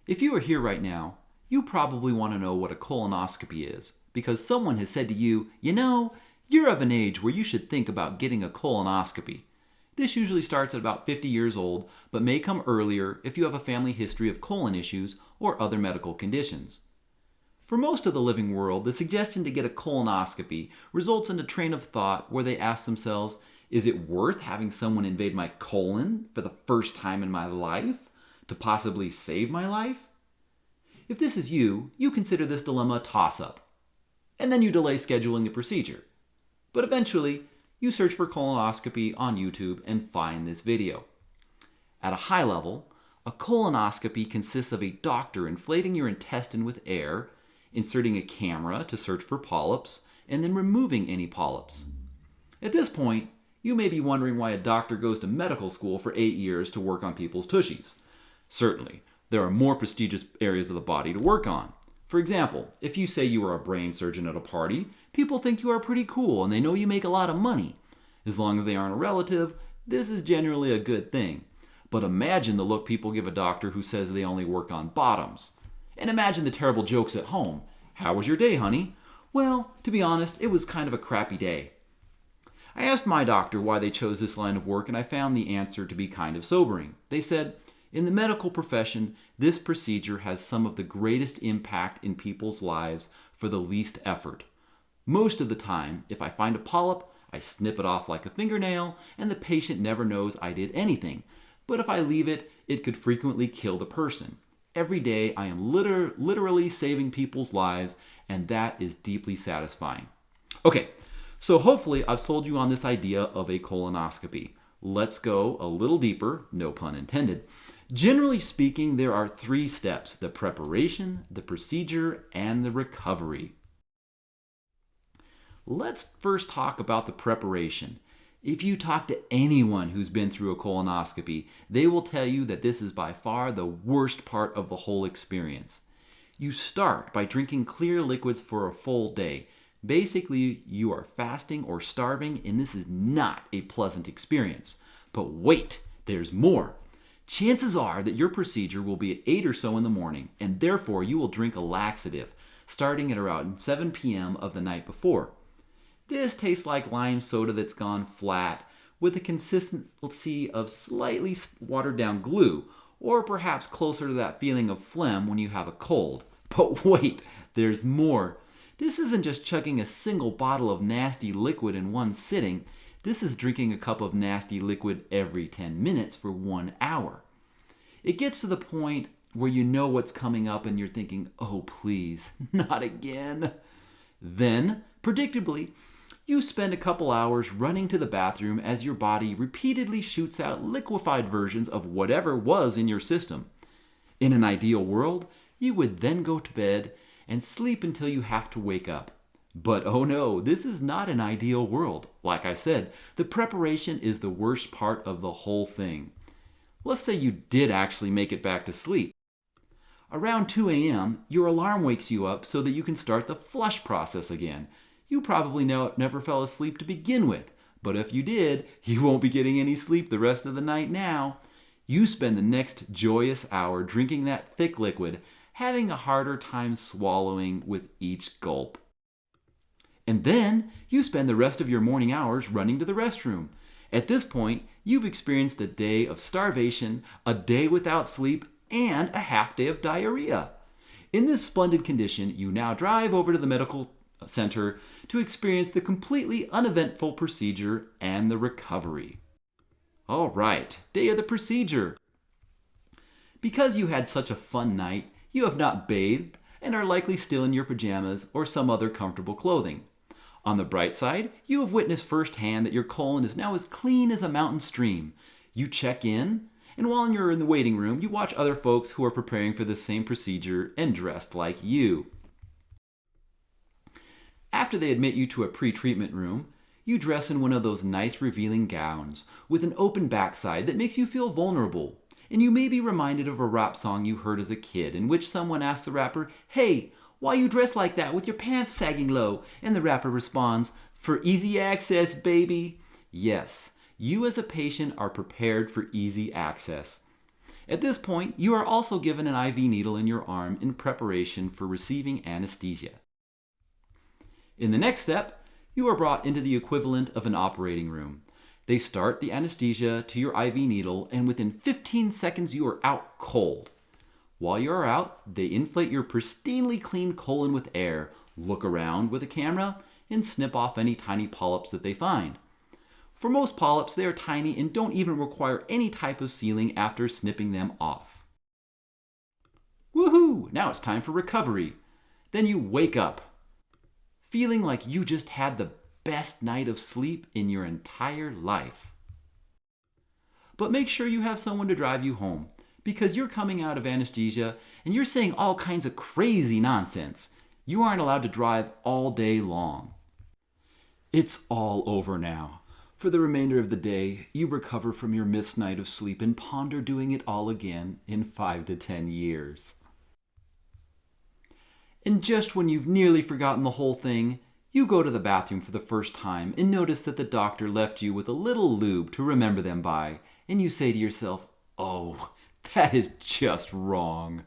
If you are here right now, you probably want to know what a colonoscopy is because someone has said to you, you're of an age where you should think about getting a colonoscopy. This usually starts at about 50 years old, but may come earlier if you have a family history of colon issues or other medical conditions. For most of the living world, the suggestion to get a colonoscopy results in a train of thought where they ask themselves, is it worth having someone invade my colon for the first time in my life to possibly save my life? If this is you, you consider this dilemma a toss-up, and then you delay scheduling the procedure. But eventually, you search for colonoscopy on YouTube and find this video. At a high level, a colonoscopy consists of a doctor inflating your intestine with air, inserting a camera to search for polyps, and then removing any polyps. At this point, you may be wondering why a doctor goes to medical school for 8 years to work on people's tushies. Certainly, there are more prestigious areas of the body to work on. For example, if you say you are a brain surgeon at a party, people think you are pretty cool and they know you make a lot of money. As long as they aren't a relative, this is generally a good thing. But imagine the look people give a doctor who says they only work on bottoms. And imagine the terrible jokes at home. How was your day, honey? Well, to be honest, it was kind of a crappy day. I asked my doctor why they chose this line of work, and I found the answer to be kind of sobering. They said, in the medical profession, this procedure has some of the greatest impact in people's lives for the least effort. Most of the time, if I find a polyp, I snip it off like a fingernail, and the patient never knows I did anything. But if I leave it, it could frequently kill the person. Every day, I am literally saving people's lives, and that is deeply satisfying. Okay, so hopefully I've sold you on this idea of a colonoscopy. Let's go a little deeper, no pun intended. Generally speaking, there are 3 steps: the preparation, the procedure, and the recovery. Let's first talk about the preparation. If you talk to anyone who's been through a colonoscopy, they will tell you that this is by far the worst part of the whole experience. You start by drinking clear liquids for a full day. Basically, you are fasting or starving, and this is not a pleasant experience. But wait, there's more. Chances are that your procedure will be at 8 or so in the morning, and therefore you will drink a laxative, starting at around 7 p.m. of the night before. This tastes like lime soda that's gone flat, with a consistency of slightly watered down glue, or perhaps closer to that feeling of phlegm when you have a cold. But wait, there's more. This isn't just chugging a single bottle of nasty liquid in one sitting. This is drinking a cup of nasty liquid every 10 minutes for 1 hour. It gets to the point where you know what's coming up and you're thinking, oh please, not again. Then, predictably, you spend a couple hours running to the bathroom as your body repeatedly shoots out liquefied versions of whatever was in your system. In an ideal world, you would then go to bed and sleep until you have to wake up. But oh no, this is not an ideal world. Like I said, the preparation is the worst part of the whole thing. Let's say you did actually make it back to sleep. Around 2 a.m., your alarm wakes you up so that you can start the flush process again. You probably never fell asleep to begin with, but if you did, you won't be getting any sleep the rest of the night now. You spend the next joyous hour drinking that thick liquid, having a harder time swallowing with each gulp. And then you spend the rest of your morning hours running to the restroom. At this point, you've experienced a day of starvation, a day without sleep, and a half day of diarrhea. In this splendid condition, you now drive over to the medical center to experience the completely uneventful procedure and the recovery. All right, day of the procedure. Because you had such a fun night, you have not bathed and are likely still in your pajamas or some other comfortable clothing. On the bright side, you have witnessed firsthand that your colon is now as clean as a mountain stream. You check in, and while you're in the waiting room, you watch other folks who are preparing for the same procedure and dressed like you. After they admit you to a pre-treatment room, you dress in one of those nice revealing gowns with an open backside that makes you feel vulnerable. And you may be reminded of a rap song you heard as a kid in which someone asks the rapper, "Hey, why you dress like that with your pants sagging low?" And the rapper responds, "For easy access, baby." Yes, you as a patient are prepared for easy access. At this point, you are also given an IV needle in your arm in preparation for receiving anesthesia. In the next step, you are brought into the equivalent of an operating room. They start the anesthesia to your IV needle, and within 15 seconds you are out cold. While you are out, they inflate your pristinely clean colon with air, look around with a camera, and snip off any tiny polyps that they find. For most polyps, they are tiny and don't even require any type of sealing after snipping them off. Woohoo! Now it's time for recovery. Then you wake up, feeling like you just had the best night of sleep in your entire life. But make sure you have someone to drive you home, because you're coming out of anesthesia and you're saying all kinds of crazy nonsense. You aren't allowed to drive all day long. It's all over now. For the remainder of the day, you recover from your missed night of sleep and ponder doing it all again in 5 to 10 years. And just when you've nearly forgotten the whole thing, you go to the bathroom for the first time and notice that the doctor left you with a little lube to remember them by, and you say to yourself, "Oh, that is just wrong."